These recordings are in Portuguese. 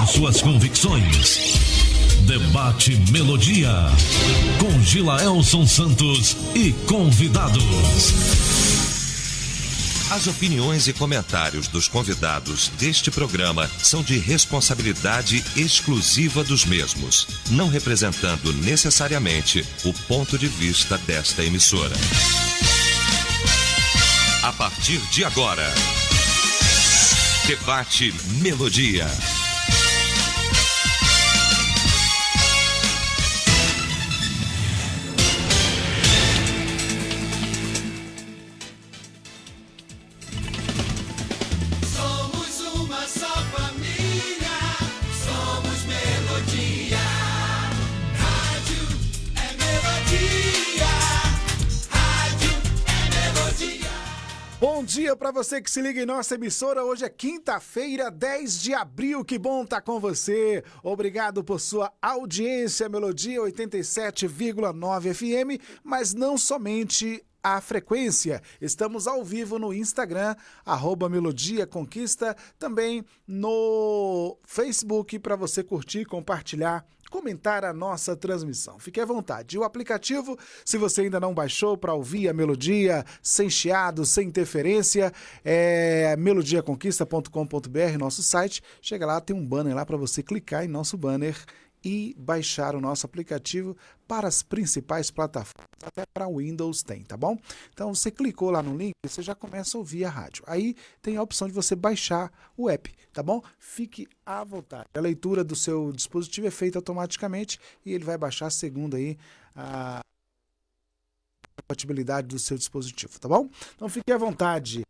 confirmar suas convicções. Debate Melodia, com Gilaelson Santos e convidados. As opiniões e comentários dos convidados deste programa são de responsabilidade exclusiva dos mesmos, não representando necessariamente o ponto de vista desta emissora. A partir de agora, Debate Melodia. Bom dia para você que se liga em nossa emissora. Hoje é quinta-feira, 10 de abril. Que bom estar com você. Obrigado por sua audiência. Melodia 87,9 FM, mas não somente a frequência. Estamos ao vivo no Instagram, @Melodia Conquista, também no Facebook para você curtir, compartilhar, comentar a nossa transmissão. Fique à vontade. E o aplicativo, se você ainda não baixou para ouvir a Melodia sem chiado, sem interferência, é melodiaconquista.com.br, nosso site. Chega lá, tem um banner lá para você clicar em nosso banner e baixar o nosso aplicativo para as principais plataformas, até para Windows tem, tá bom? Então você clicou lá no link, você já começa a ouvir a rádio. Aí tem a opção de você baixar o app, tá bom? Fique à vontade. A leitura do seu dispositivo é feita automaticamente e ele vai baixar segundo aí a compatibilidade do seu dispositivo, tá bom? Então fique à vontade.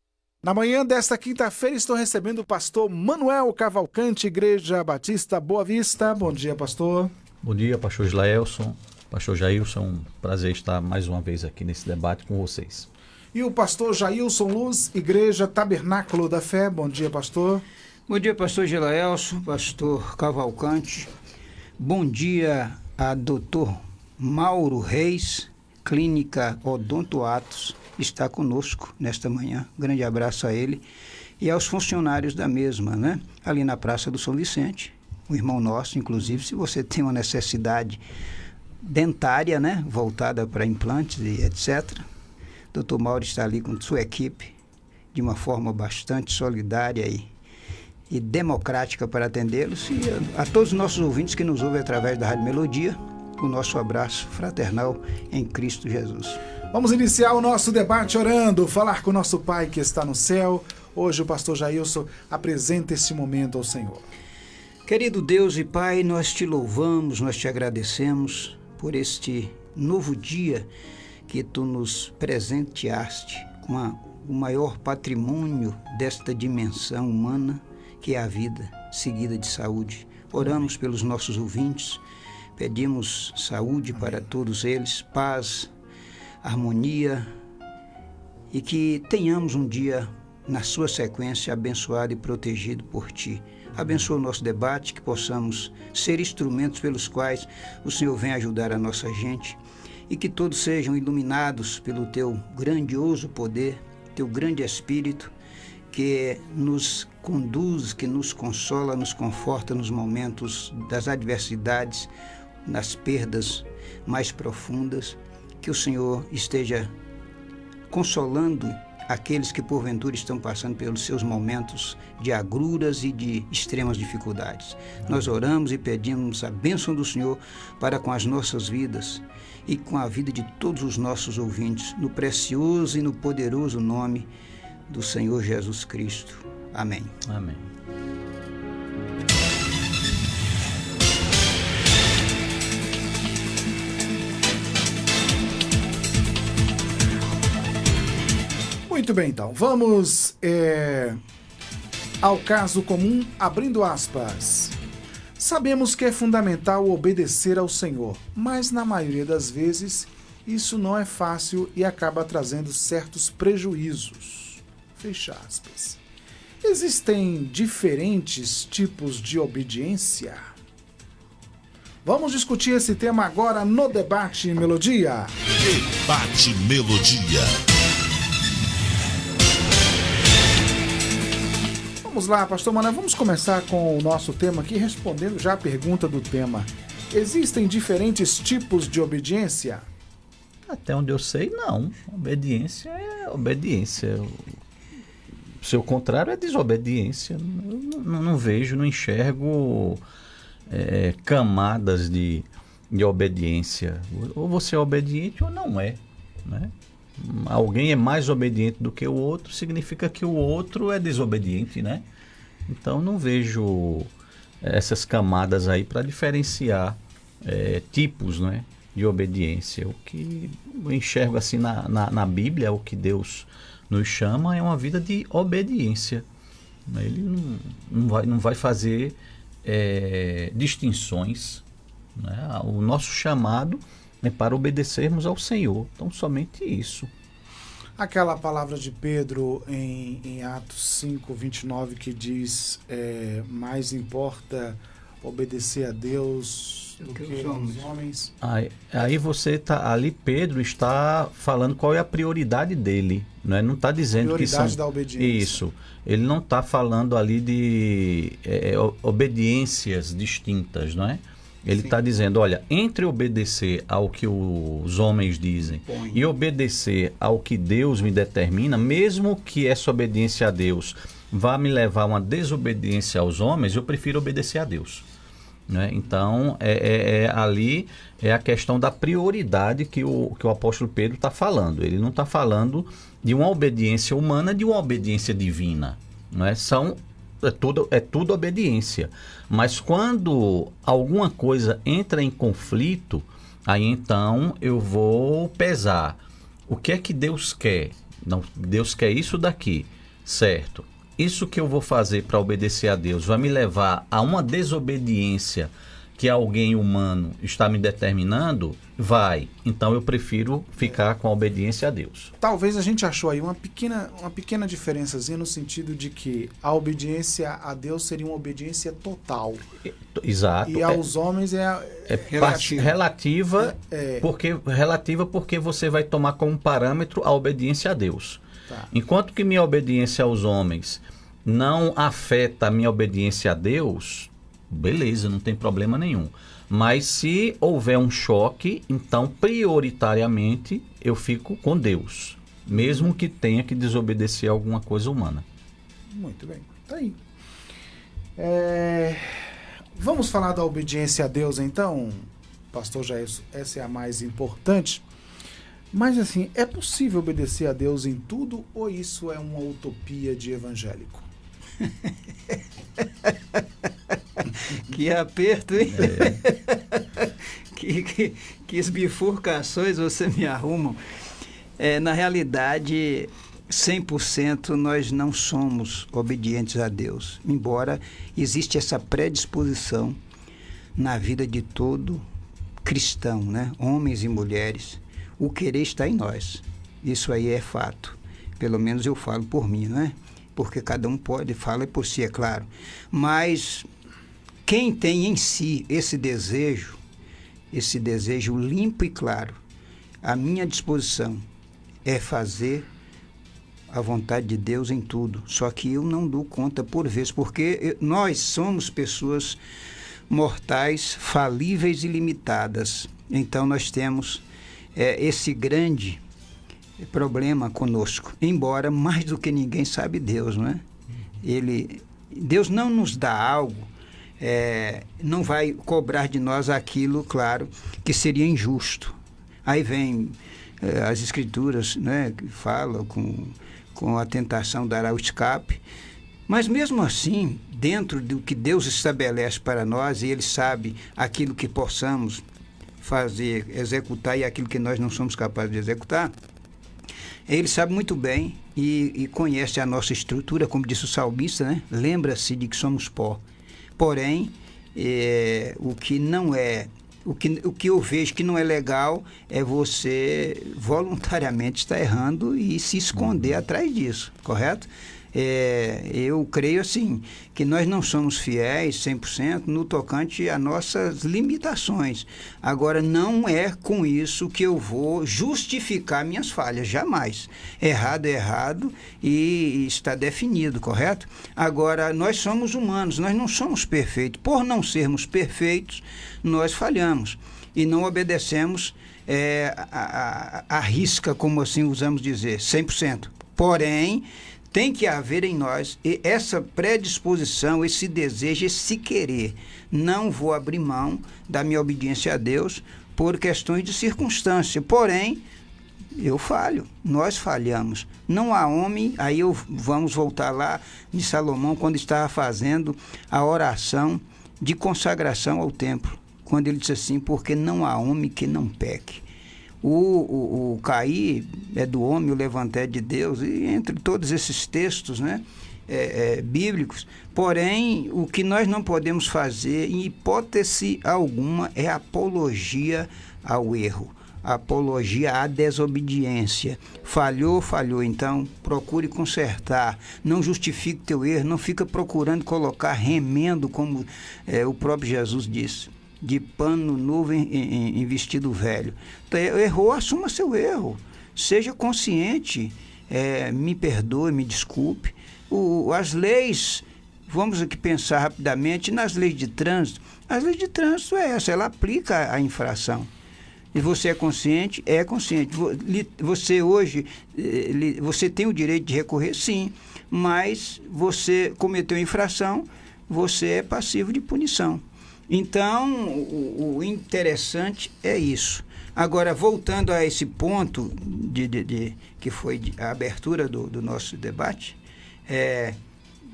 Na manhã desta quinta-feira estou recebendo o pastor Manuel Cavalcante, Igreja Batista Boa Vista. Bom dia, pastor. Bom dia, pastor Gilaelson, pastor Jailson. Um prazer estar mais uma vez aqui nesse debate com vocês. E o pastor Jailson Luz, Igreja Tabernáculo da Fé. Bom dia, pastor. Bom dia, pastor Gilaelson, pastor Cavalcante. Bom dia a doutor Mauro Reis, Clínica Odonto Atos, está conosco nesta manhã. Grande abraço a ele e aos funcionários da mesma, né? Ali na Praça do São Vicente, um irmão nosso, inclusive, se você tem uma necessidade dentária, né? Voltada para implantes e etc. Dr. Mauro está ali com sua equipe de uma forma bastante solidária e democrática para atendê-los. E a todos os nossos ouvintes que nos ouvem através da Rádio Melodia, o nosso abraço fraternal em Cristo Jesus. Vamos iniciar o nosso debate orando, falar com o nosso Pai que está no céu. Hoje o pastor Jailson apresenta esse momento ao Senhor. Querido Deus e Pai, nós te louvamos, nós te agradecemos por este novo dia que tu nos presenteaste com o maior patrimônio desta dimensão humana, que é a vida, seguida de saúde. Oramos pelos nossos ouvintes, pedimos saúde para todos eles, paz, harmonia, e que tenhamos um dia na sua sequência abençoado e protegido por Ti. Abençoa o nosso debate, que possamos ser instrumentos pelos quais o Senhor vem ajudar a nossa gente, e que todos sejam iluminados pelo Teu grandioso poder, Teu grande Espírito, que nos conduz, que nos consola, nos conforta nos momentos das adversidades, nas perdas mais profundas. Que o Senhor esteja consolando aqueles que porventura estão passando pelos seus momentos de agruras e de extremas dificuldades. Nós oramos e pedimos a bênção do Senhor para com as nossas vidas e com a vida de todos os nossos ouvintes, no precioso e no poderoso nome do Senhor Jesus Cristo. Amém. Amém. Muito bem, então. Vamos ao caso comum, abrindo aspas. Sabemos que é fundamental obedecer ao Senhor, mas na maioria das vezes isso não é fácil e acaba trazendo certos prejuízos. Fecha aspas. Existem diferentes tipos de obediência? Vamos discutir esse tema agora no Debate Melodia. Debate Melodia. Vamos lá, pastor Mané, vamos começar com o nosso tema aqui, respondendo já a pergunta do tema. Existem diferentes tipos de obediência? Até onde eu sei, não. Obediência é obediência. O seu contrário é desobediência. Eu não vejo, não enxergo camadas de obediência. Ou você é obediente ou não é, né? Alguém é mais obediente do que o outro, significa que o outro é desobediente, né? Então não vejo essas camadas aí para diferenciar tipos, né, de obediência. O que eu enxergo assim na Bíblia, o que Deus nos chama é uma vida de obediência. Ele não vai fazer distinções, né? O nosso chamado é para obedecermos ao Senhor. Então, somente isso. Aquela palavra de Pedro em Atos 5, 29, que diz, mais importa obedecer a Deus do que aos homens. Aí você tá ali, Pedro está falando qual é a prioridade dele, né? Não está dizendo que são... Prioridade da obediência. Isso. Ele não está falando ali de obediências distintas, não é? Ele está dizendo, olha, entre obedecer ao que os homens dizem e obedecer ao que Deus me determina, mesmo que essa obediência a Deus vá me levar a uma desobediência aos homens, eu prefiro obedecer a Deus, né? Então, ali é a questão da prioridade que o apóstolo Pedro está falando. Ele não está falando de uma obediência humana, de uma obediência divina, não é? É tudo obediência. Mas quando alguma coisa entra em conflito, aí então eu vou pesar. O que é que Deus quer? Não, Deus quer isso daqui, certo? Isso que eu vou fazer para obedecer a Deus vai me levar a uma desobediência que alguém humano está me determinando? Vai. Então eu prefiro ficar com a obediência a Deus. Talvez a gente achou aí uma pequena diferençazinha no sentido de que a obediência a Deus seria uma obediência total. Exato. E aos homens relativa, porque você vai tomar como parâmetro a obediência a Deus. Tá. Enquanto que minha obediência aos homens não afeta a minha obediência a Deus, beleza, não tem problema nenhum. Mas se houver um choque, então prioritariamente eu fico com Deus, mesmo que tenha que desobedecer a alguma coisa humana. Muito bem, tá aí. Vamos falar da obediência a Deus então, pastor Jailson, essa é a mais importante. Mas assim, é possível obedecer a Deus em tudo ou isso é uma utopia de evangélico? Que aperto, hein? Que bifurcações você me arruma. Na realidade, 100% nós não somos obedientes a Deus, embora existe essa predisposição na vida de todo cristão, né? Homens e mulheres. O querer está em nós. Isso aí é fato. Pelo menos eu falo por mim, né? Porque cada um fala por si, é claro. Mas quem tem em si esse desejo limpo e claro, a minha disposição é fazer a vontade de Deus em tudo. Só que eu não dou conta por vezes, porque nós somos pessoas mortais, falíveis e limitadas. Então nós temos esse grande problema conosco, embora mais do que ninguém sabe Deus, não é? Deus não nos dá algo, não vai cobrar de nós aquilo, claro, que seria injusto. Aí vem as escrituras, né, que falam com a tentação dará o escape, mas mesmo assim, dentro do que Deus estabelece para nós, e Ele sabe aquilo que possamos fazer, executar e aquilo que nós não somos capazes de executar, Ele sabe muito bem e conhece a nossa estrutura, como disse o salmista, né? Lembra-se de que somos pó. Porém, o que eu vejo que não é legal é você voluntariamente estar errando e se esconder atrás disso, correto? Eu creio assim, que nós não somos fiéis 100% no tocante a nossas limitações. Agora, não é com isso que eu vou justificar minhas falhas, jamais. Errado é errado e está definido, correto? Agora, nós somos humanos, nós não somos perfeitos. Por não sermos perfeitos, nós falhamos e não obedecemos a risca, como assim usamos dizer, 100%. Porém, tem que haver em nós essa predisposição, esse desejo, esse querer. Não vou abrir mão da minha obediência a Deus por questões de circunstância. Porém, eu falho, nós falhamos. Não há homem, vamos voltar lá de Salomão, quando estava fazendo a oração de consagração ao templo. Quando ele disse assim, porque não há homem que não peque. O cair é do homem, o levantar é de Deus, e entre todos esses textos, né, bíblicos. Porém, o que nós não podemos fazer, em hipótese alguma, é apologia ao erro, apologia à desobediência. Falhou, então procure consertar. Não justifique teu erro, não fica procurando colocar remendo, como o próprio Jesus disse, de pano novo em vestido velho. Então, errou, assuma seu erro. Seja consciente, me perdoe, me desculpe. As leis, vamos aqui pensar rapidamente nas leis de trânsito. As leis de trânsito ela aplica a infração. E você é consciente? É consciente. Você hoje, você tem o direito de recorrer? Sim. Mas você cometeu infração, você é passivo de punição. Então, o interessante é isso. Agora, voltando a esse ponto que foi a abertura do nosso debate,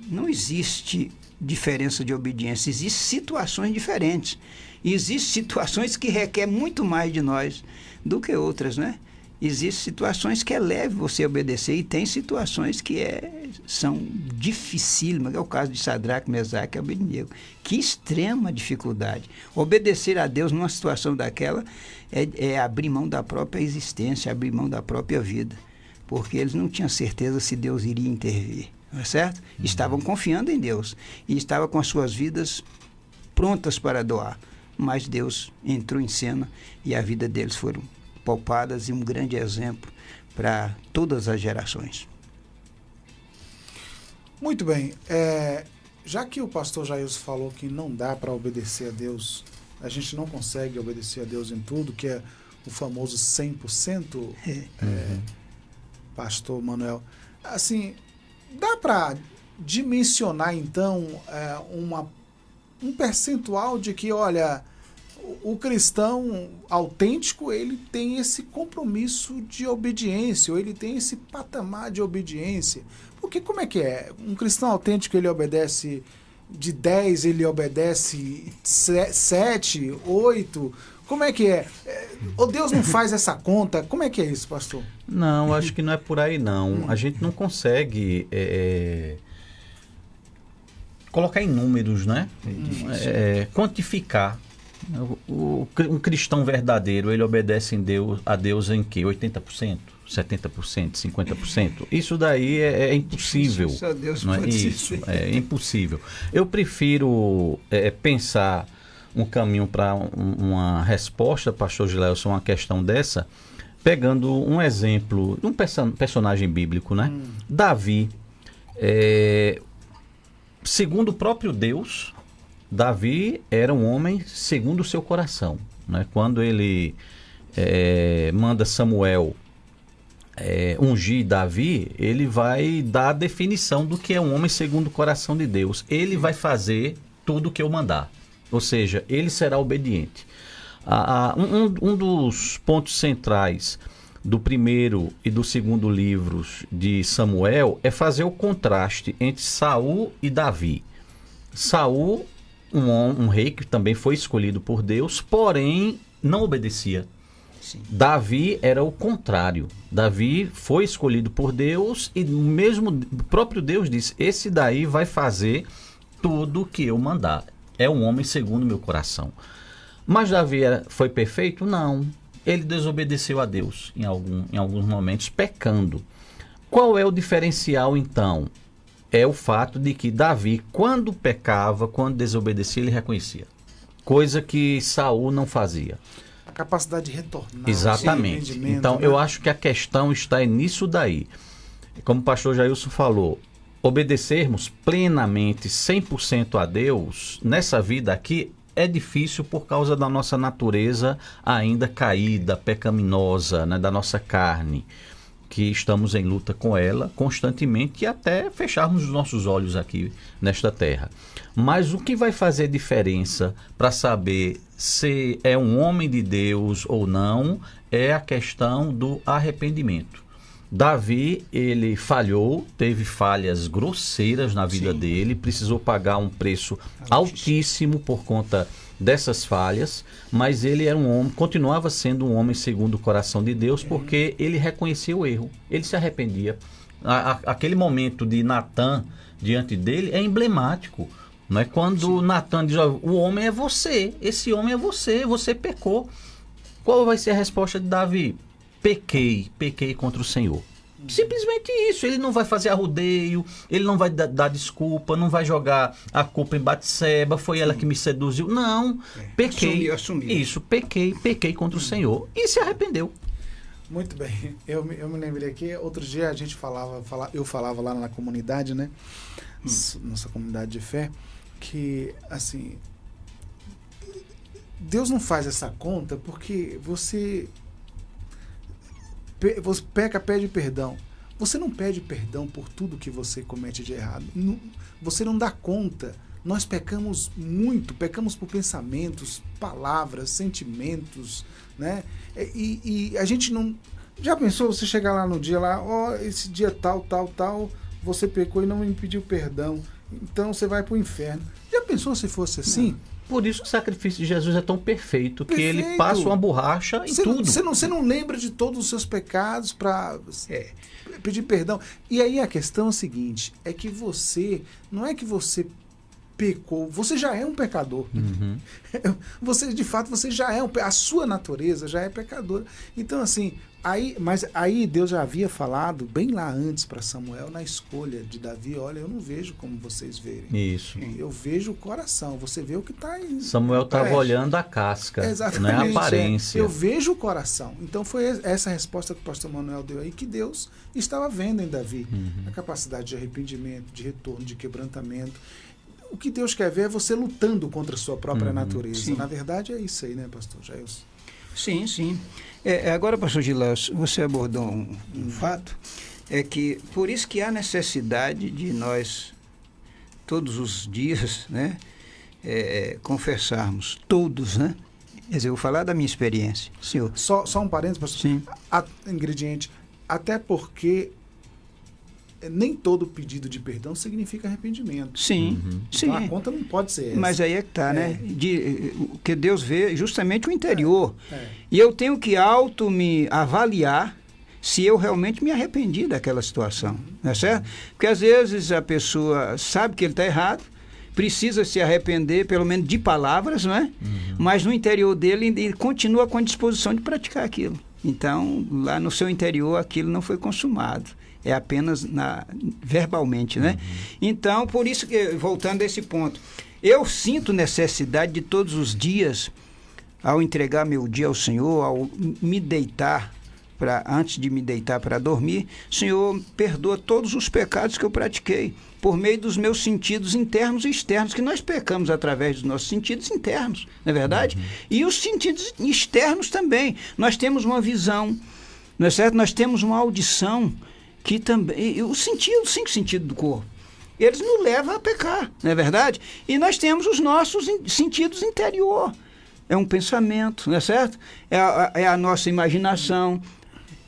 não existe diferença de obediência, existem situações diferentes. E existem situações que requerem muito mais de nós do que outras, né? Existem situações que é leve você obedecer e tem situações que são dificílimas, é o caso de Sadraque, Mesaque e Abednego. Que extrema dificuldade. Obedecer a Deus numa situação daquela é abrir mão da própria existência, abrir mão da própria vida, porque eles não tinham certeza se Deus iria intervir, não é certo? Estavam confiando em Deus e estavam com as suas vidas prontas para doar, mas Deus entrou em cena e a vida deles foram poupadas e um grande exemplo para todas as gerações. Muito bem. Já que o pastor Jailson falou que não dá para obedecer a Deus, a gente não consegue obedecer a Deus em tudo, que é o famoso 100%, pastor Manuel, assim, dá para dimensionar então um percentual de que, olha, o cristão autêntico, ele tem esse compromisso de obediência, ou ele tem esse patamar de obediência. Porque como é que é? Um cristão autêntico, ele obedece de 10, ele obedece 7, 8? Como é que é? Ou Deus não faz essa conta? Como é que é isso, pastor? Não, acho que não é por aí, não. A gente não consegue colocar em números, né? Quantificar. Um cristão verdadeiro, ele obedece a Deus em quê? 80%, 70%, 50%? Isso daí é impossível. Só Deus não pode isso, é impossível. Eu prefiro pensar um caminho para uma resposta, pastor Gileilson, uma questão dessa, pegando um exemplo de um personagem bíblico, né? Davi, segundo o próprio Deus, Davi era um homem segundo o seu coração, né? Quando ele manda Samuel ungir Davi, ele vai dar a definição do que é um homem segundo o coração de Deus. Ele vai fazer tudo o que eu mandar, ou seja, ele será obediente. Um dos pontos centrais do primeiro e do segundo livros de Samuel é fazer o contraste entre Saul e Davi. Saul, um rei que também foi escolhido por Deus, porém não obedecia. Sim. Davi era o contrário. Davi foi escolhido por Deus e o próprio Deus disse: esse daí vai fazer tudo o que eu mandar. É um homem segundo o meu coração. Mas Davi foi perfeito? Não. Ele desobedeceu a Deus em alguns momentos, pecando. Qual é o diferencial, então? é o fato de que Davi, quando pecava, quando desobedecia, ele reconhecia. Coisa que Saul não fazia. A capacidade de retornar. Exatamente. Então, eu acho que a questão está nisso daí. Como o pastor Jailson falou, obedecermos plenamente, 100% a Deus, nessa vida aqui, é difícil por causa da nossa natureza ainda caída, pecaminosa, né, da nossa carne, que estamos em luta com ela constantemente e até fecharmos os nossos olhos aqui nesta terra. Mas o que vai fazer diferença para saber se é um homem de Deus ou não é a questão do arrependimento. Davi, ele falhou, teve falhas grosseiras na vida dele, precisou pagar um preço altíssimo por conta dessas falhas, mas ele era um homem, continuava sendo um homem segundo o coração de Deus, porque ele reconhecia o erro, ele se arrependia. Aquele momento de Natan diante dele é emblemático, não é? Quando Natan diz, o homem é você, esse homem é você, você pecou. Qual vai ser a resposta de Davi? Pequei contra o Senhor. Simplesmente isso. Ele não vai fazer arrodeio, ele não vai dar desculpa, não vai jogar a culpa em Batseba, foi ela que me seduziu. Não, pequei. Assumiu. Isso, pequei contra o Senhor. E se arrependeu. Muito bem. Eu me lembrei aqui, outro dia a gente eu falava lá na comunidade, né? Nossa comunidade de fé, que, assim, Deus não faz essa conta porque você peca, pede perdão. Você não pede perdão por tudo que você comete de errado. Você não dá conta. Nós pecamos muito, pecamos por pensamentos, palavras, sentimentos, né? E a gente não... Já pensou você chegar lá no dia lá, esse dia tal, você pecou e não me pediu perdão, então você vai para o inferno. Já pensou se fosse assim? Não. Por isso que o sacrifício de Jesus é tão perfeito, que ele passa uma borracha em tudo. Você não lembra de todos os seus pecados para pedir perdão. E aí a questão é a seguinte, é que não é que você pecou, você já é um pecador. Uhum. De fato, você já é a sua natureza já é pecadora. Então, assim, mas aí Deus já havia falado bem lá antes para Samuel, na escolha de Davi, olha, eu não vejo como vocês verem. Isso. Eu vejo o coração, você vê o que está aí. Samuel estava olhando a casca, não é a aparência. Eu vejo o coração. Então foi essa resposta que o pastor Manuel deu aí, que Deus estava vendo em Davi. A capacidade de arrependimento, de retorno, de quebrantamento. O que Deus quer ver é você lutando contra a sua própria natureza. Sim. Na verdade é isso aí, né, pastor Jailson? Sim. Agora, pastor Gilas, você abordou um fato, é que por isso que há necessidade de nós, todos os dias, né, confessarmos, todos, né? Quer dizer, eu vou falar da minha experiência, senhor. Só um parênteses, pastor. Sim. Ingrediente, até porque nem todo pedido de perdão significa arrependimento. Sim, sim. Então a conta não pode ser essa. Mas aí é que está, né? O que Deus vê justamente o interior. É. E eu tenho que me avaliar se eu realmente me arrependi daquela situação, não é certo? Porque às vezes a pessoa sabe que ele está errado, precisa se arrepender, pelo menos de palavras, não é? Mas no interior dele ele continua com a disposição de praticar aquilo. Então, lá no seu interior, aquilo não foi consumado. É apenas verbalmente, né? Então, por isso que, voltando a esse ponto, eu sinto necessidade de todos os dias, ao entregar meu dia ao Senhor, ao me deitar, antes de me deitar para dormir, Senhor, perdoa todos os pecados que eu pratiquei, por meio dos meus sentidos internos e externos, que nós pecamos através dos nossos sentidos internos, não é verdade? E os sentidos externos também. Nós temos uma visão, não é certo? Nós temos uma audição, que também, os 5 sentidos do corpo, eles nos levam a pecar, não é verdade? E nós temos os nossos sentidos interior, é um pensamento, não é certo? É a nossa imaginação,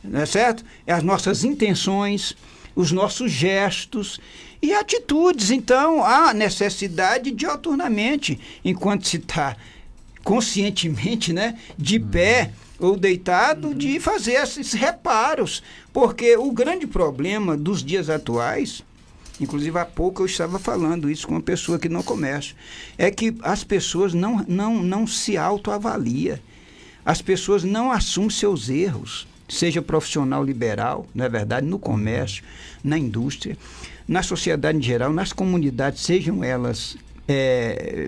não é certo? É as nossas intenções, os nossos gestos e atitudes. Então, há necessidade dioturnamente, enquanto se está conscientemente, né, de pé ou deitado, de fazer esses reparos, porque o grande problema dos dias atuais, inclusive há pouco eu estava falando isso com uma pessoa que não comércio, é que as pessoas não se autoavaliam, as pessoas não assumem seus erros, seja profissional liberal, não é verdade, no comércio, na indústria, na sociedade em geral, nas comunidades, sejam elas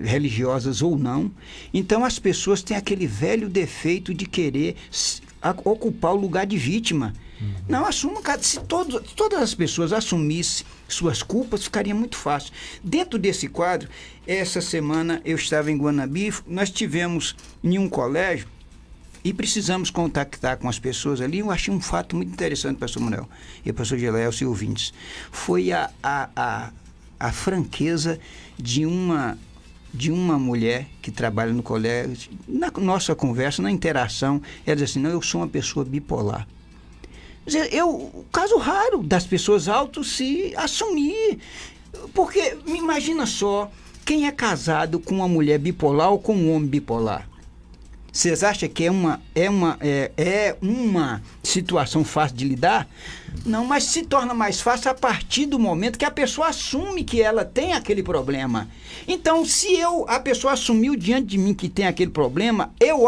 religiosas ou não. Então as pessoas têm aquele velho defeito de querer ocupar o lugar de vítima. Não, assuma, se todas as pessoas assumissem suas culpas, ficaria muito fácil. Dentro desse quadro, essa semana eu estava em Guanabi, nós tivemos em um colégio e precisamos contactar com as pessoas ali. Eu achei um fato muito interessante, pastor Manuel e pastor Gelaelcio e ouvintes. Foi a franqueza de uma mulher que trabalha no colégio. Na nossa conversa, na interação, ela diz assim: não, eu sou uma pessoa bipolar. Caso raro das pessoas autos se assumir. Porque, imagina só, quem é casado com uma mulher bipolar ou com um homem bipolar? Vocês acham que é uma situação fácil de lidar? Não, mas se torna mais fácil a partir do momento que a pessoa assume que ela tem aquele problema. Então, se a pessoa assumiu diante de mim que tem aquele problema, eu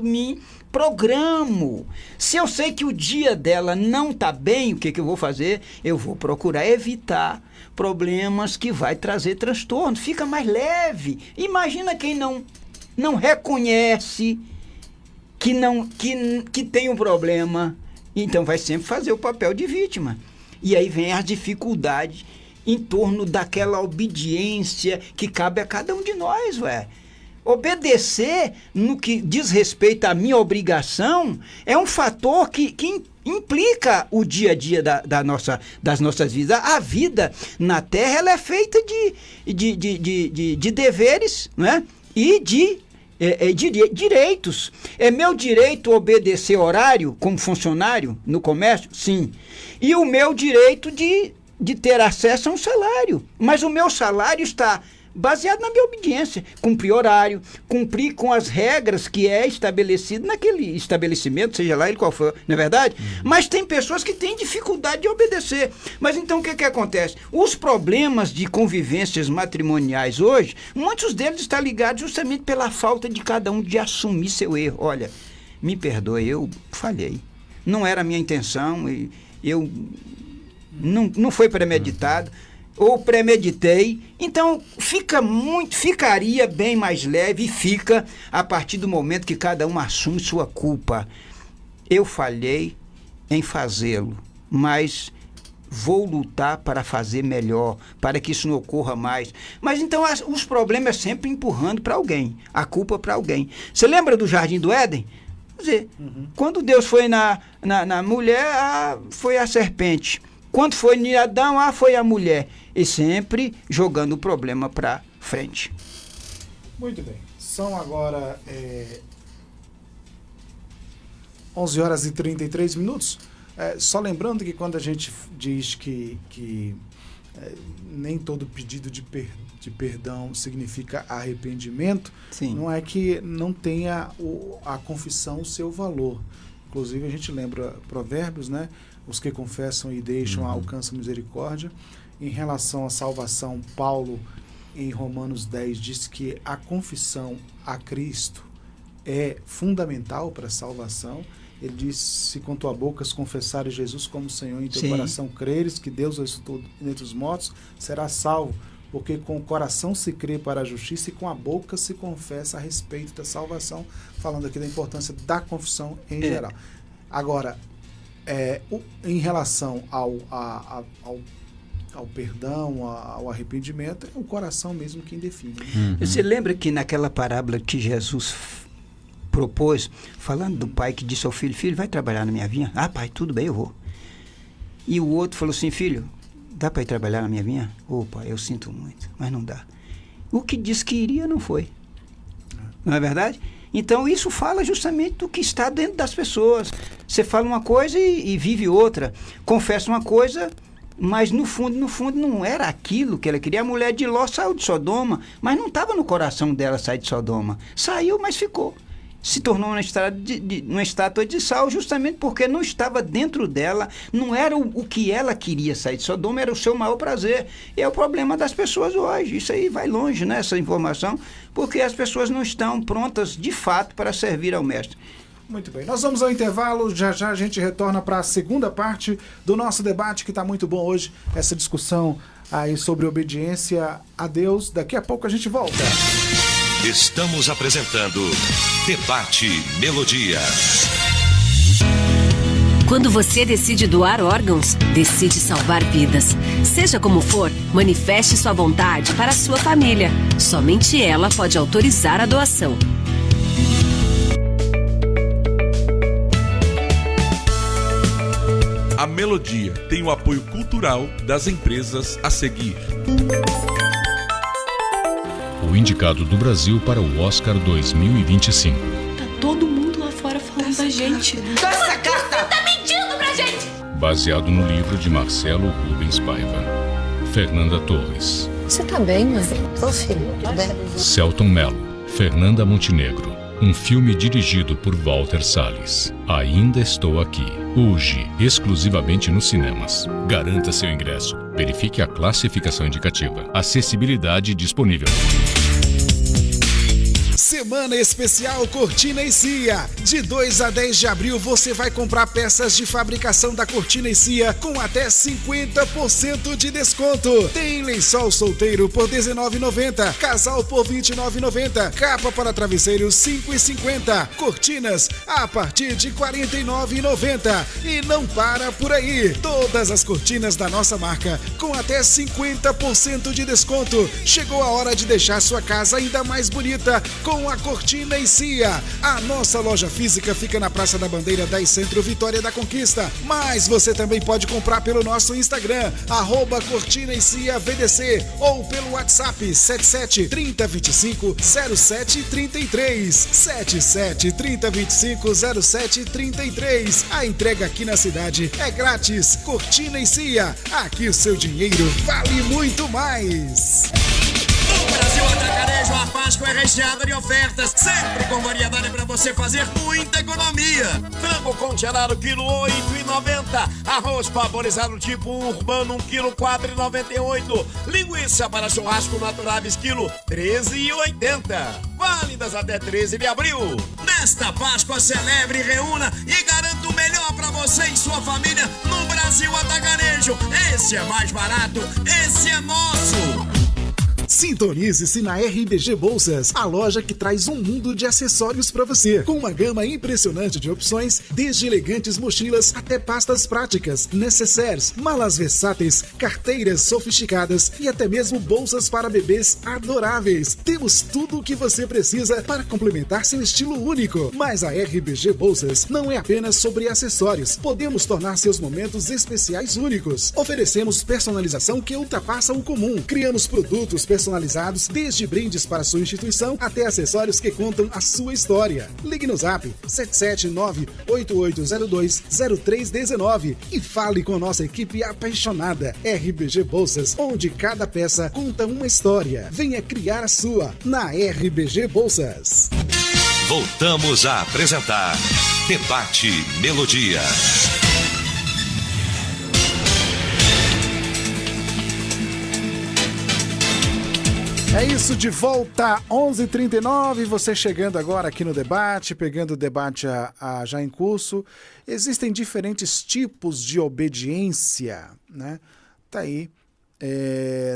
me programo. Se eu sei que o dia dela não está bem, o que eu vou fazer? Eu vou procurar evitar problemas que vai trazer transtorno. Fica mais leve. Imagina quem não reconhece que tem um problema, então vai sempre fazer o papel de vítima. E aí vem as dificuldades em torno daquela obediência que cabe a cada um de nós, ué. Obedecer no que diz respeito à minha obrigação é um fator que implica o dia a dia das nossas vidas. A vida na Terra ela é feita de deveres, né? E de direitos. É meu direito obedecer horário como funcionário no comércio? Sim. E o meu direito de ter acesso a um salário. Mas o meu salário está baseado na minha obediência. Cumprir horário, cumprir com as regras que é estabelecido naquele estabelecimento, seja lá ele qual for, não é verdade? Mas tem pessoas que têm dificuldade de obedecer. Mas então o que acontece? Os problemas de convivências matrimoniais hoje, muitos deles estão ligados justamente pela falta de cada um de assumir seu erro. Olha, me perdoe, eu falhei. Não era a minha intenção, não foi premeditado. Ou premeditei, então ficaria bem mais leve, e fica a partir do momento que cada um assume sua culpa. Eu falhei em fazê-lo, mas vou lutar para fazer melhor, para que isso não ocorra mais. Mas então os problemas sempre empurrando para alguém, a culpa para alguém. Você lembra do Jardim do Éden? Quer dizer, quando Deus foi na mulher, foi a serpente. Quando foi em Adão, foi a mulher. E sempre jogando o problema para frente. Muito bem. São agora 11 horas e 33 minutos. Só lembrando que quando a gente diz que nem todo pedido de perdão significa arrependimento, sim, não é que não tenha a confissão o seu valor. Inclusive a gente lembra Provérbios, né? Os que confessam e deixam alcançam misericórdia. Em relação à salvação, Paulo, em Romanos 10, diz que a confissão a Cristo é fundamental para a salvação. Ele diz: se com tua boca confessares Jesus como Senhor e em teu coração creres que Deus ressuscitou dentre os mortos, serás salvo. Porque com o coração se crê para a justiça e com a boca se confessa a respeito da salvação. Falando aqui da importância da confissão em geral. Agora, em relação ao perdão, ao arrependimento, é o coração mesmo quem define. Você lembra que naquela parábola que Jesus propôs, falando do pai que disse ao filho: filho, vai trabalhar na minha vinha? Ah, pai, tudo bem, eu vou. E o outro falou assim: filho, dá para ir trabalhar na minha vinha? Ô, pai, eu sinto muito, mas não dá. O que disse que iria não foi. Não é verdade? Então isso fala justamente do que está dentro das pessoas. Você fala uma coisa e vive outra. Confessa uma coisa, mas no fundo não era aquilo que ela queria. A mulher de Ló saiu de Sodoma, mas não estava no coração dela sair de Sodoma. Saiu, mas ficou. Se tornou uma estátua de sal, justamente porque não estava dentro dela, não era o que ela queria sair de Sodoma, era o seu maior prazer. E é o problema das pessoas hoje. Isso aí vai longe, né, essa informação, porque as pessoas não estão prontas, de fato, para servir ao Mestre. Muito bem, nós vamos ao intervalo, já já a gente retorna para a segunda parte do nosso debate, que está muito bom hoje, essa discussão aí sobre obediência a Deus. Daqui a pouco a gente volta. Estamos apresentando Debate Melodia. Quando você decide doar órgãos, decide salvar vidas. Seja como for, manifeste sua vontade para a sua família. Somente ela pode autorizar a doação. A Melodia tem o apoio cultural das empresas a seguir. O indicado do Brasil para o Oscar 2025. Tá todo mundo lá fora falando da gente. Essa carta! Tá mentindo pra gente! Baseado no livro de Marcelo Rubens Paiva. Fernanda Torres. Você tá bem, mãe? Tô, filho, tá bem. Celton Mello. Fernanda Montenegro. Um filme dirigido por Walter Salles. Ainda Estou Aqui. Hoje, exclusivamente nos cinemas. Garanta seu ingresso. Verifique a classificação indicativa. Acessibilidade disponível. Semana especial Cortina e Cia. De 2 a 10 de abril você vai comprar peças de fabricação da Cortina e Cia com até 50% de desconto. Tem lençol solteiro por R$19,90, casal por R$29,90, capa para travesseiros R$5,50, cortinas a partir de R$49,90. E não para por aí. Todas as cortinas da nossa marca com até 50% de desconto. Chegou a hora de deixar sua casa ainda mais bonita com a Cortina e Cia. A nossa loja física fica na Praça da Bandeira 10 Centro, Vitória da Conquista. Mas você também pode comprar pelo nosso Instagram, @Cortina e Cia VDC, ou pelo WhatsApp 77 30 25 07 33. 77 30 25 07 33. A entrega aqui na cidade é grátis. Cortina e Cia. Aqui o seu dinheiro vale muito mais. No Brasil Atacarejo, a Páscoa é recheada de ofertas, sempre com variedade para você fazer muita economia. Frango congelado, quilo R$8,90. Arroz vaporizado tipo urbano, 1 quilo R$4,98. Linguiça para churrasco naturáveis, quilo R$13,80. Válidas até 13 de abril. Nesta Páscoa, celebre, reúna e garanta o melhor para você e sua família no Brasil Atacarejo. Esse é mais barato, esse é nosso. Sintonize-se na RBG Bolsas, a loja que traz um mundo de acessórios para você, com uma gama impressionante de opções, desde elegantes mochilas até pastas práticas, necessaires, malas versáteis, carteiras sofisticadas e até mesmo bolsas para bebês adoráveis. Temos tudo o que você precisa para complementar seu estilo único. Mas a RBG Bolsas não é apenas sobre acessórios. Podemos tornar seus momentos especiais únicos. Oferecemos personalização que ultrapassa o comum. Criamos produtos personalizados, desde brindes para sua instituição até acessórios que contam a sua história. Ligue no Zap 779-8802-0319 e fale com nossa equipe apaixonada. RBG Bolsas, onde cada peça conta uma história. Venha criar a sua na RBG Bolsas. Voltamos a apresentar Debate Melodia. É isso, de volta 11h39, você chegando agora aqui no debate, pegando o debate já em curso. Existem diferentes tipos de obediência, né? Tá aí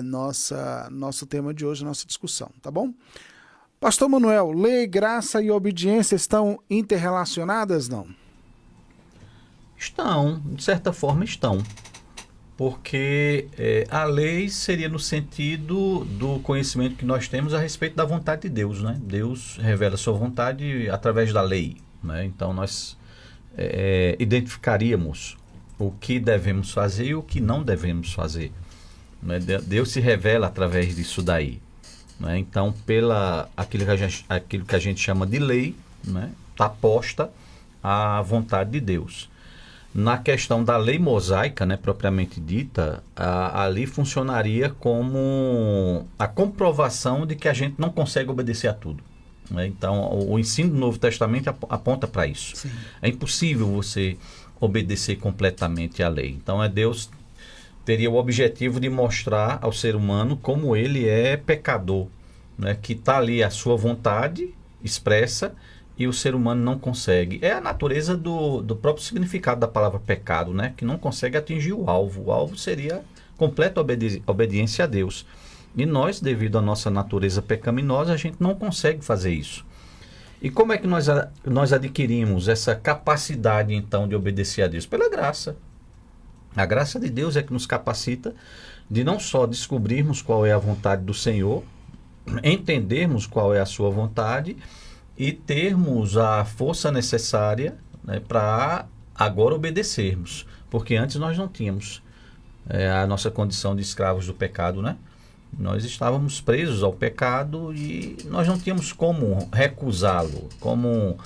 nosso tema de hoje, nossa discussão, tá bom? Pastor Manuel, lei, graça e obediência estão interrelacionadas, não? Estão, de certa forma estão. Porque a lei seria no sentido do conhecimento que nós temos a respeito da vontade de Deus, né? Deus revela a sua vontade através da lei, né? Então nós identificaríamos o que devemos fazer e o que não devemos fazer, né? Deus se revela através disso daí, né? Então aquilo que a gente chama de lei, né? Está posta a vontade de Deus. Na questão da lei mosaica, né, propriamente dita, a lei funcionaria como a comprovação de que a gente não consegue obedecer a tudo, né? Então, o ensino do Novo Testamento aponta para isso. Sim. É impossível você obedecer completamente à lei. Então, Deus teria o objetivo de mostrar ao ser humano como ele é pecador, né, que está ali a sua vontade expressa e o ser humano não consegue. É a natureza do próprio significado da palavra pecado, né? Que não consegue atingir o alvo. O alvo seria completa obediência a Deus. E nós, devido à nossa natureza pecaminosa, a gente não consegue fazer isso. E como é que nós adquirimos essa capacidade, então, de obedecer a Deus? Pela graça. A graça de Deus é que nos capacita de não só descobrirmos qual é a vontade do Senhor, entendermos qual é a sua vontade e termos a força necessária, né, para agora obedecermos. Porque antes nós não tínhamos a nossa condição de escravos do pecado, né? Nós estávamos presos ao pecado e nós não tínhamos como recusá-lo, como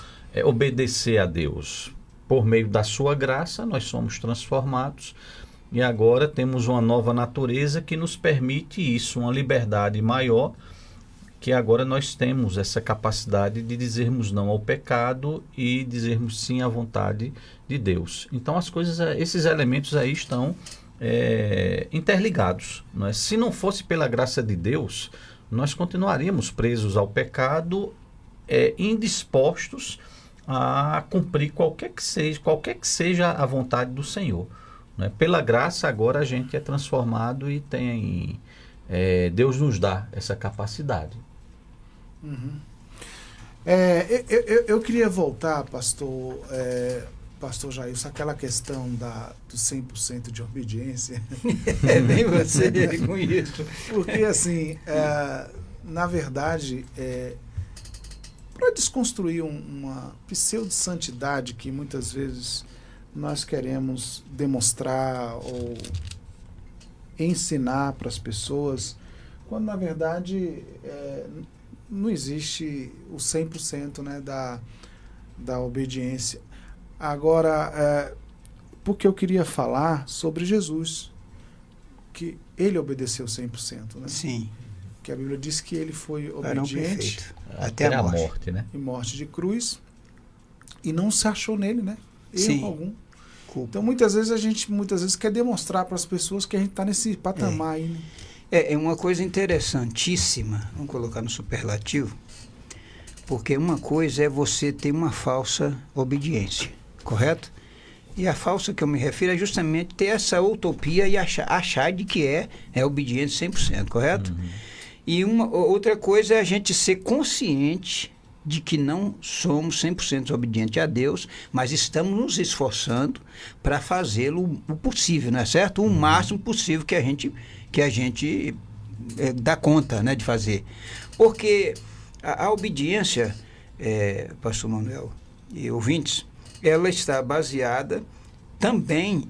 obedecer a Deus. Por meio da sua graça, nós somos transformados e agora temos uma nova natureza que nos permite isso, uma liberdade maior, que agora nós temos essa capacidade de dizermos não ao pecado e dizermos sim à vontade de Deus. Então as coisas, esses elementos aí estão interligados, não é? Se não fosse pela graça de Deus, nós continuaríamos presos ao pecado, indispostos a cumprir qualquer que seja a vontade do Senhor, não é? Pela graça agora a gente é transformado e tem Deus nos dá essa capacidade. Uhum. Eu queria voltar, pastor Jailson, aquela questão do 100% de obediência. Bem você com isso. Porque, assim, na verdade, para desconstruir uma pseudo-santidade que muitas vezes nós queremos demonstrar ou ensinar para as pessoas, quando, na verdade, não existe o 100%, né, da obediência. Agora, porque eu queria falar sobre Jesus, que ele obedeceu 100%, né? Sim. Que a Bíblia diz que ele foi obediente até a morte, né? Em morte de cruz, e não se achou nele, né? Erro algum. Culpa. Então, muitas vezes a gente quer demonstrar para as pessoas que a gente está nesse patamar aí, né? É uma coisa interessantíssima, vamos colocar no superlativo, porque uma coisa é você ter uma falsa obediência, correto? E a falsa que eu me refiro é justamente ter essa utopia e achar de que é obediente 100%, correto? Uhum. E outra coisa é a gente ser consciente de que não somos 100% obedientes a Deus, mas estamos nos esforçando para fazê-lo o possível, não é certo? O máximo possível que a gente dá conta, né, de fazer. Porque a obediência, pastor Manuel e ouvintes, ela está baseada também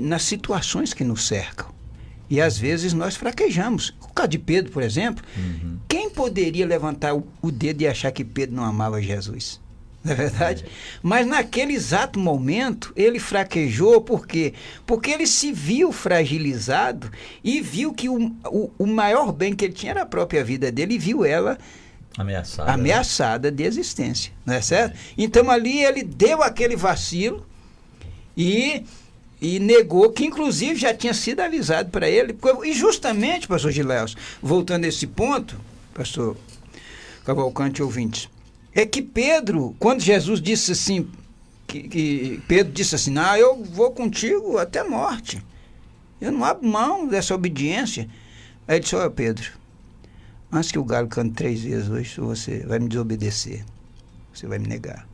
nas situações que nos cercam. E às vezes nós fraquejamos. O caso de Pedro, por exemplo, quem poderia levantar o dedo e achar que Pedro não amava Jesus? Não é verdade? Mas naquele exato momento ele fraquejou, por quê? Porque ele se viu fragilizado e viu que o maior bem que ele tinha era a própria vida dele, e viu ela ameaçada de existência, não é certo? Então ali ele deu aquele vacilo e negou, que inclusive já tinha sido avisado para ele. E justamente, pastor Gileus, voltando a esse ponto, pastor Cavalcante, ouvintes, é que Pedro, quando Jesus disse assim, que Pedro disse assim, eu vou contigo até a morte, eu não abro mão dessa obediência. Aí ele disse, olha, Pedro, antes que o galo cante 3 vezes hoje, você vai me desobedecer, você vai me negar.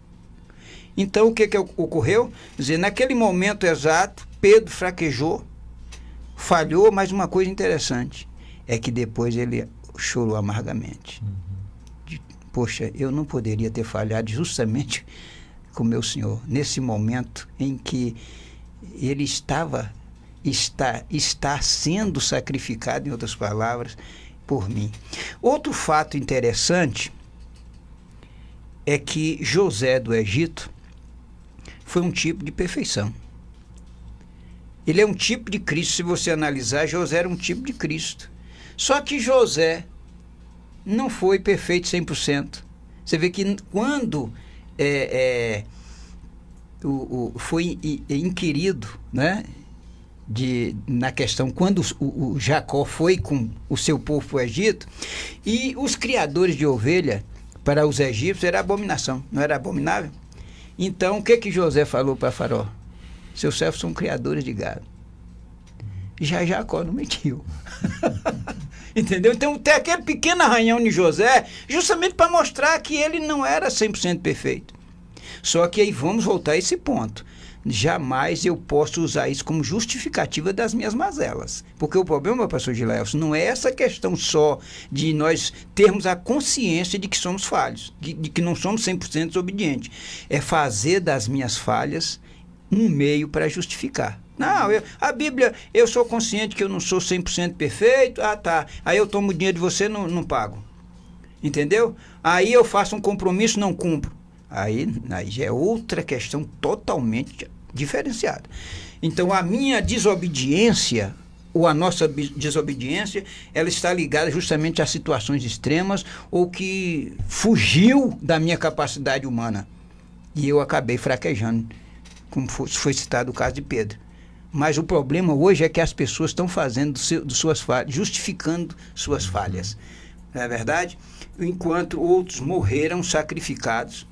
Então, o que ocorreu? Quer dizer, naquele momento exato, Pedro fraquejou, falhou, mas uma coisa interessante é que depois ele chorou amargamente. Poxa, eu não poderia ter falhado justamente com meu Senhor, nesse momento em que ele está sendo sacrificado, em outras palavras, por mim. Outro fato interessante é que José do Egito foi um tipo de perfeição. Ele é um tipo de Cristo. Se você analisar, José era um tipo de Cristo. Só que José não foi perfeito 100%. Você vê que quando foi inquirido, né, na questão, quando o Jacó foi com o seu povo para o Egito, e os criadores de ovelha para os egípcios era abominação, não era abominável? Então, o que José falou para Faraó? Seus servos são criadores de gado. Já Jacó não mentiu. Entendeu? Então tem aquele pequeno arranhão de José, justamente para mostrar que ele não era 100% perfeito. Só que aí vamos voltar a esse ponto. Jamais eu posso usar isso como justificativa das minhas mazelas. Porque o problema, pastor Gilaelson, não é essa questão só de nós termos a consciência de que somos falhos, de que não somos 100% obedientes. É fazer das minhas falhas um meio para justificar. Não, a Bíblia, eu sou consciente que eu não sou 100% perfeito, tá, aí eu tomo dinheiro de você, não pago. Entendeu? Aí eu faço um compromisso, não cumpro. Aí já é outra questão totalmente diferenciada. Então, a minha desobediência, ou a nossa desobediência, ela está ligada justamente a situações extremas ou que fugiu da minha capacidade humana. E eu acabei fraquejando, como foi citado o caso de Pedro. Mas o problema hoje é que as pessoas estão fazendo de suas falhas, justificando suas falhas. Não é verdade? Enquanto outros morreram sacrificados,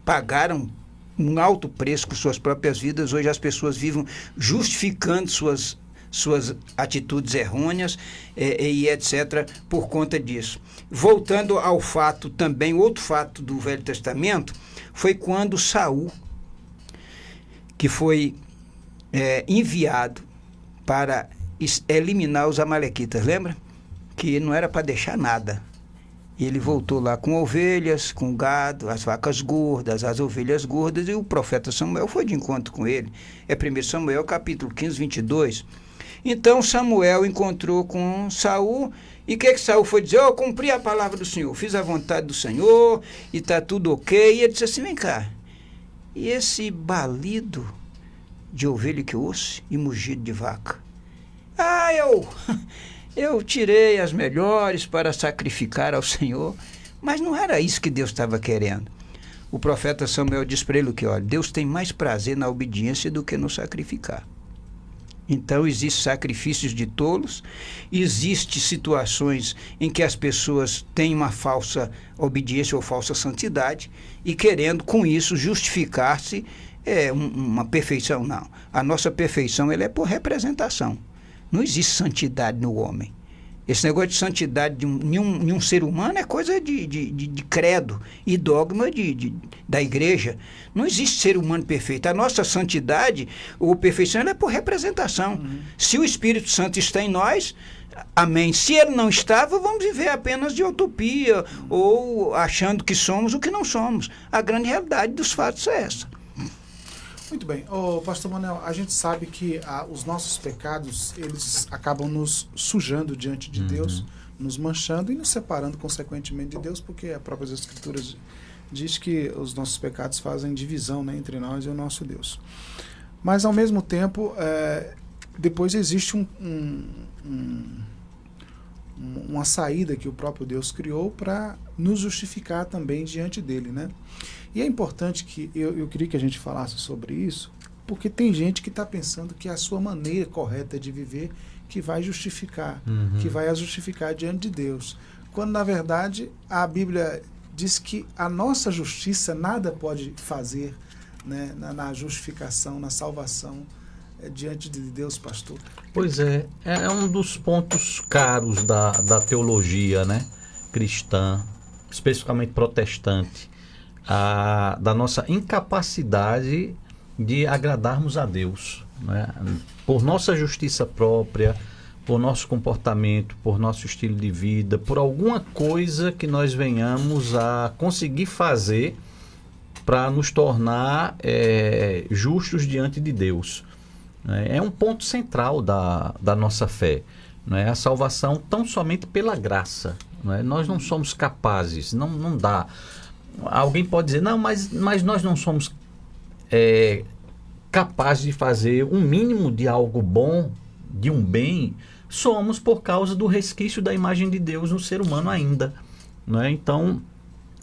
pagaram um alto preço com suas próprias vidas, hoje as pessoas vivem justificando suas atitudes errôneas e etc. por conta disso. Voltando ao fato também, outro fato do Velho Testamento, foi quando Saul, que foi enviado para eliminar os amalequitas, lembra? Que não era para deixar nada. Ele voltou lá com ovelhas, com gado, as vacas gordas, as ovelhas gordas, e o profeta Samuel foi de encontro com ele. É 1 Samuel, capítulo 15, 22. Então Samuel encontrou com Saul, e o que Saul foi dizer? Eu cumpri a palavra do Senhor, fiz a vontade do Senhor, e está tudo ok. E ele disse assim, vem cá, e esse balido de ovelha que ouço e mugido de vaca? Eu tirei as melhores para sacrificar ao Senhor, mas não era isso que Deus estava querendo. O profeta Samuel disse para ele que, olha, Deus tem mais prazer na obediência do que no sacrificar. Então, existem sacrifícios de tolos, existem situações em que as pessoas têm uma falsa obediência ou falsa santidade e querendo, com isso, justificar-se uma perfeição. Não. A nossa perfeição ela é por representação. Não existe santidade no homem. Esse negócio de santidade de um ser humano é coisa de credo e dogma da igreja. Não existe ser humano perfeito. A nossa santidade ou perfeição ela é por representação. Se o Espírito Santo está em nós, amém. Se ele não estava, vamos viver apenas de utopia ou achando que somos o que não somos. A grande realidade dos fatos é essa. Muito bem. Pastor Manuel, a gente sabe que os nossos pecados, eles acabam nos sujando diante de Deus, nos manchando e nos separando consequentemente de Deus, porque a própria Escritura diz que os nossos pecados fazem divisão, né, entre nós e o nosso Deus. Mas, ao mesmo tempo, depois existe uma saída que o próprio Deus criou para nos justificar também diante dele, né? E é importante que eu queria que a gente falasse sobre isso, porque tem gente que está pensando que é a sua maneira correta de viver que vai justificar, que vai a justificar diante de Deus. Quando, na verdade, a Bíblia diz que a nossa justiça nada pode fazer, né, na justificação, na salvação diante de Deus, pastor. Pois é um dos pontos caros da teologia, né, cristã, especificamente protestante, da nossa incapacidade de agradarmos a Deus, né? Por nossa justiça própria, por nosso comportamento, por nosso estilo de vida, por alguma coisa que nós venhamos a conseguir fazer para nos tornar justos diante de Deus. É um ponto central da nossa fé, né? A salvação tão somente pela graça, né? Nós não somos capazes, não dá. Alguém pode dizer, não, mas nós não somos capazes de fazer um mínimo de algo bom, de um bem. Somos por causa do resquício da imagem de Deus no ser humano ainda, né? Então,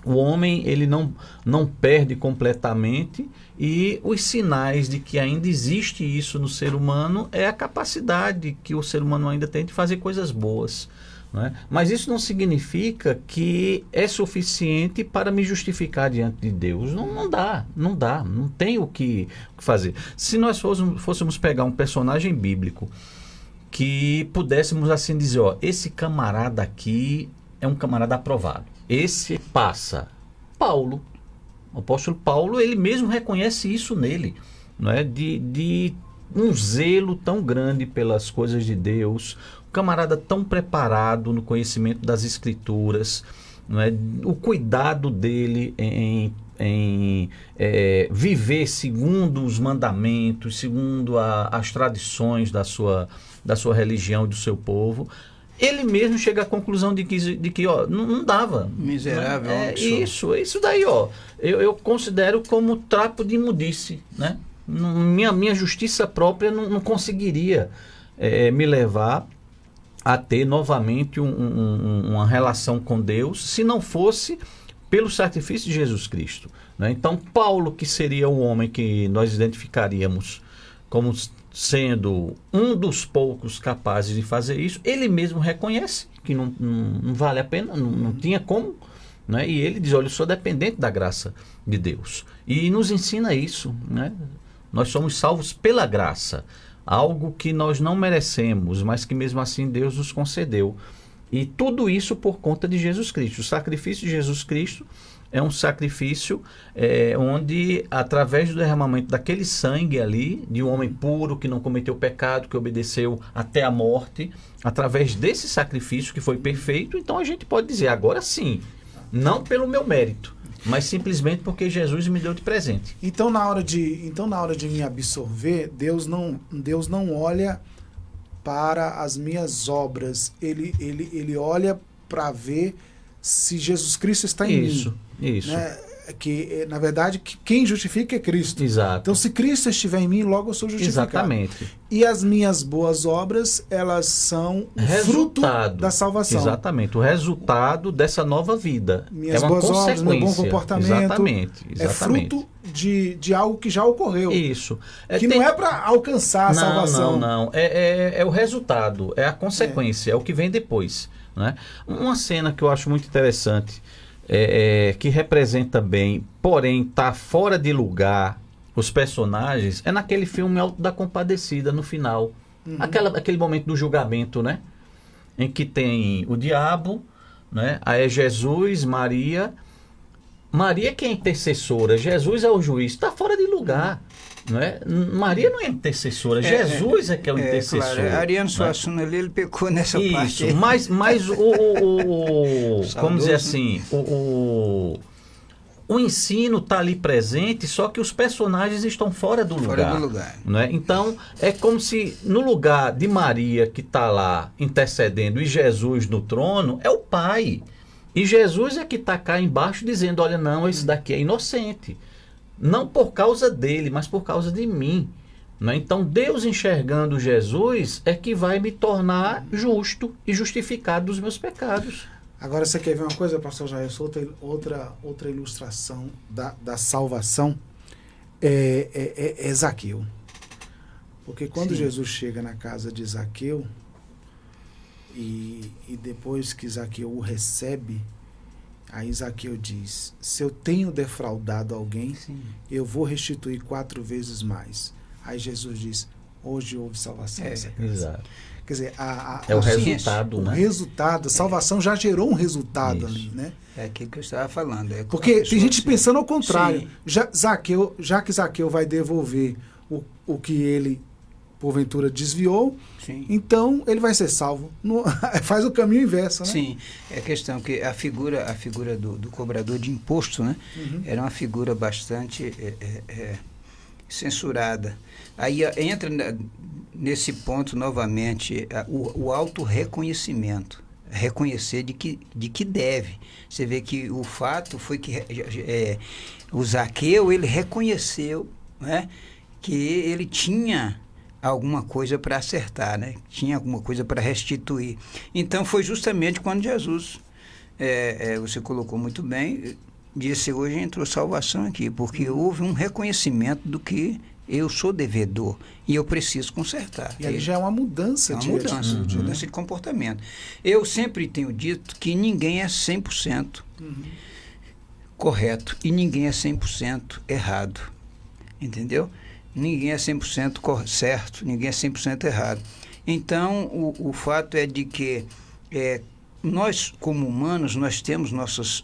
o homem ele não perde completamente, e os sinais de que ainda existe isso no ser humano é a capacidade que o ser humano ainda tem de fazer coisas boas, Não é? Mas isso não significa que é suficiente para me justificar diante de Deus. Não dá, não tem o que fazer. Se nós fôssemos pegar um personagem bíblico que pudéssemos assim dizer, ó, esse camarada aqui é um camarada aprovado, esse passa. Paulo, o apóstolo Paulo, ele mesmo reconhece isso nele, não é? De um zelo tão grande pelas coisas de Deus, camarada tão preparado no conhecimento das Escrituras, não é? O cuidado dele em viver segundo os mandamentos, segundo as tradições da sua religião e do seu povo. Ele mesmo chega à conclusão de que ó, não dava. Miserável. Isso daí, ó, eu considero como trapo de imundice, né? Minha justiça própria não conseguiria me levar a ter novamente uma relação com Deus, se não fosse pelo sacrifício de Jesus Cristo, né? Então, Paulo, que seria o homem que nós identificaríamos como sendo um dos poucos capazes de fazer isso, ele mesmo reconhece que não vale a pena, não tinha como, né? E ele diz, olha, eu sou dependente da graça de Deus. E nos ensina isso, né? Nós somos salvos pela graça, algo que nós não merecemos, mas que mesmo assim Deus nos concedeu. E tudo isso por conta de Jesus Cristo. O sacrifício de Jesus Cristo é um sacrifício onde, através do derramamento daquele sangue ali, de um homem puro que não cometeu pecado, que obedeceu até a morte, através desse sacrifício que foi perfeito, então a gente pode dizer, agora sim, não pelo meu mérito, mas simplesmente porque Jesus me deu de presente. Então, na hora de me absorver, Deus não olha para as minhas obras. Ele olha para ver se Jesus Cristo está em mim. Isso. Né? Que, na verdade, quem justifica é Cristo. Exato. Então, se Cristo estiver em mim, logo eu sou justificado. Exatamente. E as minhas boas obras, elas são o fruto da salvação. Exatamente. O resultado dessa nova vida. Minhas é uma boas obras, meu bom comportamento. Exatamente. É fruto de algo que já ocorreu. Isso. Que não é para alcançar a salvação. Não. É o resultado. É a consequência. É o que vem depois. Né? Uma cena que eu acho muito interessante, que representa bem, porém está fora de lugar os personagens, é naquele filme Alto da Compadecida, no final. Aquele momento do julgamento, né? Em que tem o diabo, né? Aí é Jesus, Maria. Maria que é intercessora, Jesus é o juiz. Está fora de lugar. Não é? Maria não é intercessora, Jesus é que é o intercessor. Claro, Ariano Suassuna ali, ele pecou nessa parte. Isso, mas vamos dizer assim, o ensino está ali presente, só que os personagens estão fora do lugar. Não é? Então, é como se no lugar de Maria, que está lá intercedendo, e Jesus no trono, é o Pai. E Jesus é que está cá embaixo dizendo, olha, não, esse daqui é inocente. Não por causa dele, mas por causa de mim. Né? Então, Deus enxergando Jesus é que vai me tornar justo e justificado dos meus pecados. Agora, você quer ver uma coisa, pastor Jair? Outra ilustração da salvação é Zaqueu. Porque quando Jesus chega na casa de Zaqueu, e depois que Zaqueu o recebe, aí Zaqueu diz, se eu tenho defraudado alguém, eu vou restituir 4 vezes mais. Aí Jesus diz, hoje houve salvação nessa casa. Exato. Quer dizer, o resultado, né? O resultado, a salvação já gerou um resultado ali, né? É aquilo que eu estava falando. Porque tem gente pensando ao contrário. Já que Zaqueu vai devolver o que ele porventura desviou, então ele vai ser salvo. Faz o caminho inverso, né? Sim, é a questão que a figura do cobrador de imposto, né? Era uma figura bastante censurada. Aí entra nesse ponto novamente o auto-reconhecimento, reconhecer de que deve. Você vê que o fato foi que o Zaqueu, ele reconheceu, né, que ele tinha alguma coisa para acertar, né? Tinha alguma coisa para restituir. Então foi justamente quando Jesus, você colocou muito bem, disse, hoje entrou salvação aqui, porque houve um reconhecimento do que Eu sou devedor e eu preciso consertar. E aí já é uma mudança é uma de mudança de comportamento. Eu sempre tenho dito que ninguém é 100% correto e ninguém é 100% errado. Entendeu? Ninguém é 100% certo, ninguém é 100% errado. Então, o fato é de que nós, como humanos, nós temos nossas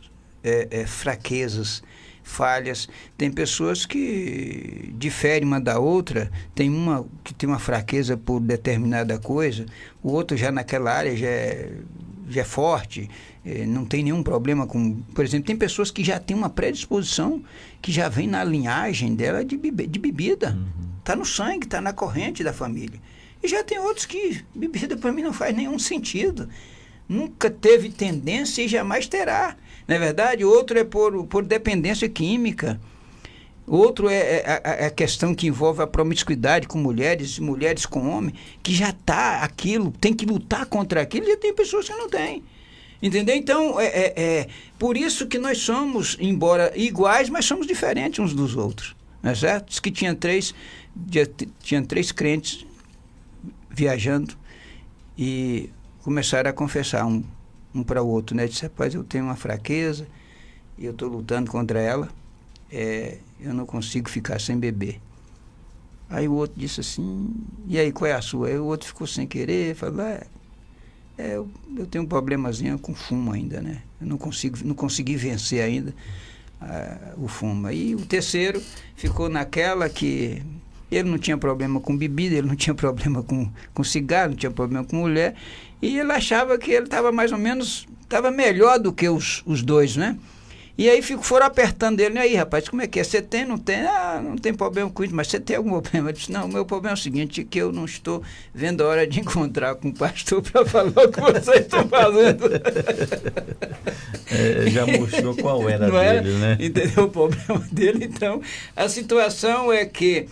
fraquezas, falhas. Tem pessoas que diferem uma da outra, tem uma que tem uma fraqueza por determinada coisa, o outro já naquela área já é forte, não tem nenhum problema com... Por exemplo, tem pessoas que já têm uma predisposição que já vem na linhagem dela de bebida. Está no sangue, está na corrente da família. E já tem outros que bebida para mim não faz nenhum sentido. Nunca teve tendência e jamais terá. Não é verdade? Outro é por dependência química. Outro é a questão que envolve a promiscuidade com mulheres, mulheres com homens, que já está aquilo, tem que lutar contra aquilo, e tem pessoas que não têm. Entendeu? Então, por isso que nós somos, embora iguais, mas somos diferentes uns dos outros. Não é certo? Diz que tinha três crentes viajando e começaram a confessar um para o outro, né? Disse, rapaz, eu tenho uma fraqueza e eu estou lutando contra ela, eu não consigo ficar sem beber. Aí o outro disse assim, e aí, qual é a sua? Aí o outro ficou sem querer, falou, eu tenho um problemazinho com fumo ainda, né? Eu não consegui vencer ainda o fumo. Aí o terceiro ficou naquela que ele não tinha problema com bebida, ele não tinha problema com cigarro, não tinha problema com mulher, e ele achava que ele estava mais ou menos, estava melhor do que os dois, né? E aí foram apertando ele, e aí, rapaz, como é que é? Você tem, não tem? Não tem problema com isso, mas você tem algum problema? Eu disse, não, o meu problema é o seguinte, que eu não estou vendo a hora de encontrar com o pastor para falar o que vocês estão fazendo. Já mostrou qual era dele, né? Entendeu o problema dele? Então, a situação é que,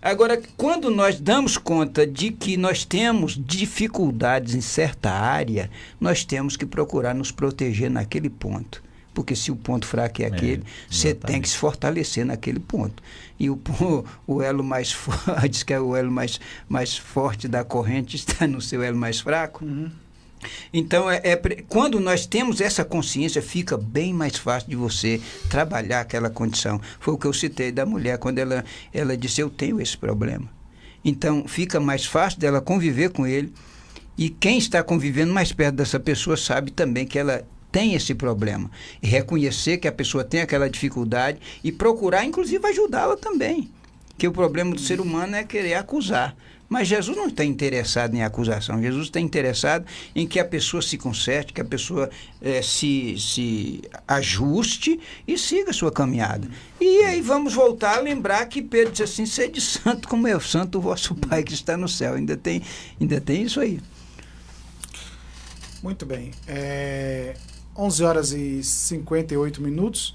agora, quando nós damos conta de que nós temos dificuldades em certa área, nós temos que procurar nos proteger naquele ponto. Porque se o ponto fraco é aquele, você tem que se fortalecer naquele ponto. E o elo mais forte, diz que é o elo mais forte da corrente está no seu elo mais fraco. Então, quando nós temos essa consciência, fica bem mais fácil de você trabalhar aquela condição. Foi o que eu citei da mulher, quando ela disse, eu tenho esse problema. Então, fica mais fácil dela conviver com ele, e quem está convivendo mais perto dessa pessoa sabe também que ela tem esse problema. E reconhecer que a pessoa tem aquela dificuldade e procurar, inclusive, ajudá-la também. Que o problema do ser humano é querer acusar. Mas Jesus não está interessado em acusação. Jesus está interessado em que a pessoa se conserte, que a pessoa se ajuste e siga a sua caminhada. E aí vamos voltar a lembrar que Pedro disse assim, sede santo como é santo o vosso Pai que está no céu. Ainda tem isso aí. Muito bem. 11 horas e 58 minutos.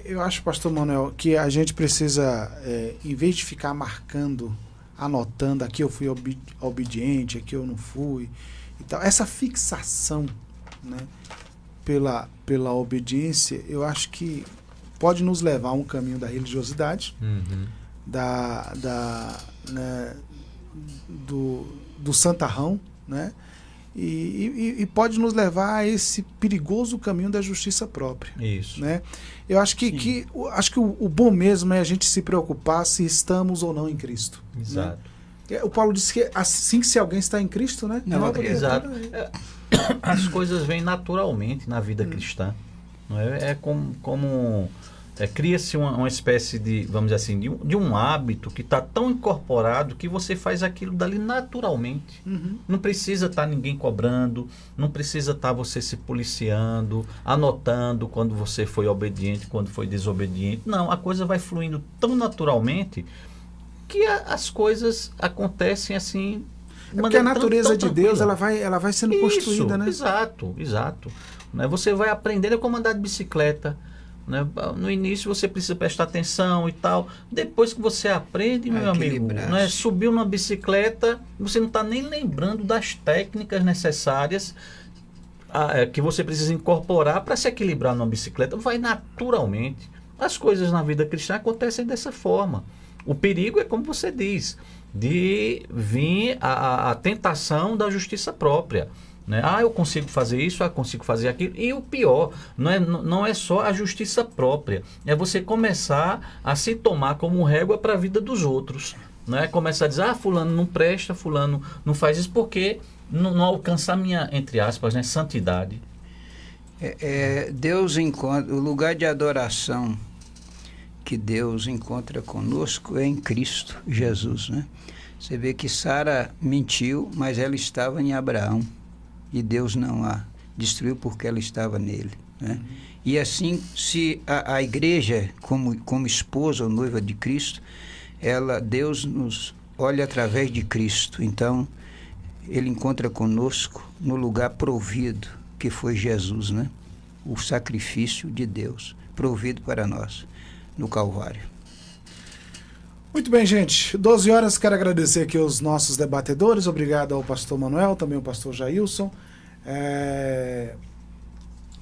Eu acho, pastor Manuel, que a gente precisa, em vez de ficar marcando, anotando, aqui eu fui obediente, aqui eu não fui, e tal, essa fixação, né, pela obediência, eu acho que pode nos levar a um caminho da religiosidade, né, do santarrão, né? E pode nos levar a esse perigoso caminho da justiça própria. Isso. Né? Eu acho que o bom mesmo é a gente se preocupar se estamos ou não em Cristo. Exato. Né? O Paulo disse que assim que se alguém está em Cristo, né? Exato. As coisas vêm naturalmente na vida cristã. Não é como cria-se uma espécie de, vamos dizer assim, de um hábito que está tão incorporado que você faz aquilo dali naturalmente. Não precisa estar ninguém cobrando, não precisa estar você se policiando, anotando quando você foi obediente, quando foi desobediente. Não, a coisa vai fluindo tão naturalmente que as coisas acontecem assim. Porque a natureza de Deus ela vai sendo construída, né? Exato. Né? Você vai aprendendo como andar de bicicleta. Né? No início você precisa prestar atenção e tal. Depois que você aprende, meu amigo, né? Subiu numa bicicleta, você não está nem lembrando das técnicas necessárias que você precisa incorporar para se equilibrar numa bicicleta. Vai naturalmente. As coisas na vida cristã acontecem dessa forma. O perigo é, como você diz, de vir a tentação da justiça própria. Né? Eu consigo fazer isso, eu consigo fazer aquilo. E o pior, não é só a justiça própria, é você começar a se tomar como régua para a vida dos outros. Né? Começar a dizer, fulano não presta, fulano não faz isso, porque não alcança a minha, entre aspas, né, santidade. Deus encontra, o lugar de adoração que Deus encontra conosco é em Cristo Jesus. Né? Você vê que Sara mentiu, mas ela estava em Abraão. E Deus não a destruiu porque ela estava nele. Né? E assim, se a igreja, como esposa ou noiva de Cristo, Deus nos olha através de Cristo. Então, ele encontra conosco no lugar provido, que foi Jesus, né? O sacrifício de Deus, provido para nós, no Calvário. Muito bem, gente. 12 horas, quero agradecer aqui aos nossos debatedores. Obrigado ao pastor Manuel, também ao pastor Jailson.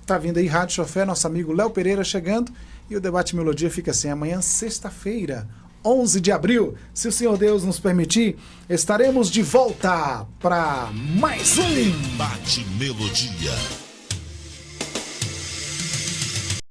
Tá vindo aí Rádio Chofé, nosso amigo Léo Pereira chegando. E o Debate Melodia fica assim, amanhã, sexta-feira, 11 de abril. Se o Senhor Deus nos permitir, estaremos de volta para mais um Debate Melodia.